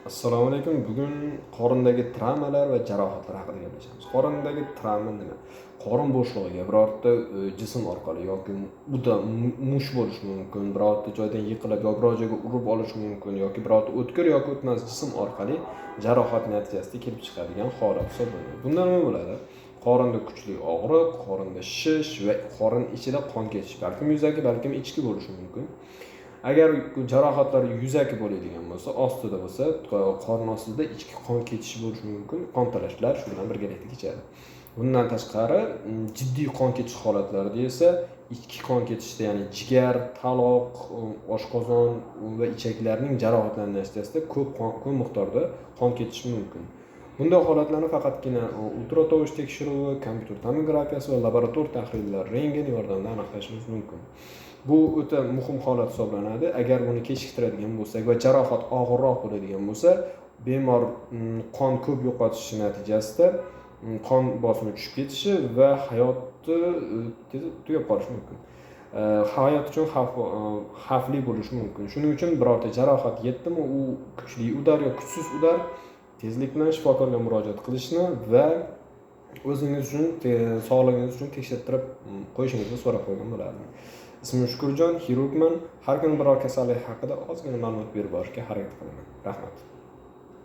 Assalomu alaykum. Bugun qorindagi travmalar va jarohatlar haqida gaplashamiz. Qorindagi travma nima? Qorin bo'shlig'iga birorta jism orqali yoki uda mush bo'lishi mumkin, birorta joydan yiqilib yoki biror joyga urib olishi mumkin yoki birorta o'tkir yoki o'tmas jism orqali jarohat natijasida kelib chiqadigan holat hisoblanadi. Bunda nima bo'ladi? Qorinda kuchli og'riq, qorinda shish va qorin ichida qon ketish, balkim yuzaki, balkim ichki bo'lishi mumkin. Agar jarohatlar yuzaki bo'ladigan bo'lsa, ostida bo'lsa, qorin ostida ichki qon ketishi bo'lishi mumkin, qon talashlar shu bilan birgalikda kechadi. Bundan tashqari, jiddiy qon ketish holatlarida esa ichki qon ketishda, ya'ni jigar, taloq, oshqozon va ichaklarning jarohatlanishi natijasida ko'p miqdorda qon ketishi mumkin. Bunday holatlarni faqatgina ultratovush tekshiruvi, kompyuter tomografiyasi va laborator tahlillar, rentgen yordamida aniqlashimiz mumkin. Bu o'ta muhim holat hisoblanadi. Agar buni kechiktiradigan bo'lsak va jarohat og'irroq bo'ladigan bo'lsa, bemor qon ko'p yo'qotishi natijasida qon bosimi tushib ketishi va hayoti tugab qolishi mumkin. Hayot uchun xavfli bo'lishi mumkin. Shuning uchun birorta jarohat yetdimi, u kuchli udar yoki kuchsiz udar, tezlik bilan shifokorga murojaat qilishni va o'zingiz uchun, sog'lig'ingiz uchun tekshirtirib qo'yishingizni so'rab qo'ygan bo'lardim. Ismim Shukurjon, xirurgman. Har kuni biror kasallik haqida ozgina ma'lumot berib borishga harakat qilaman. Rahmat.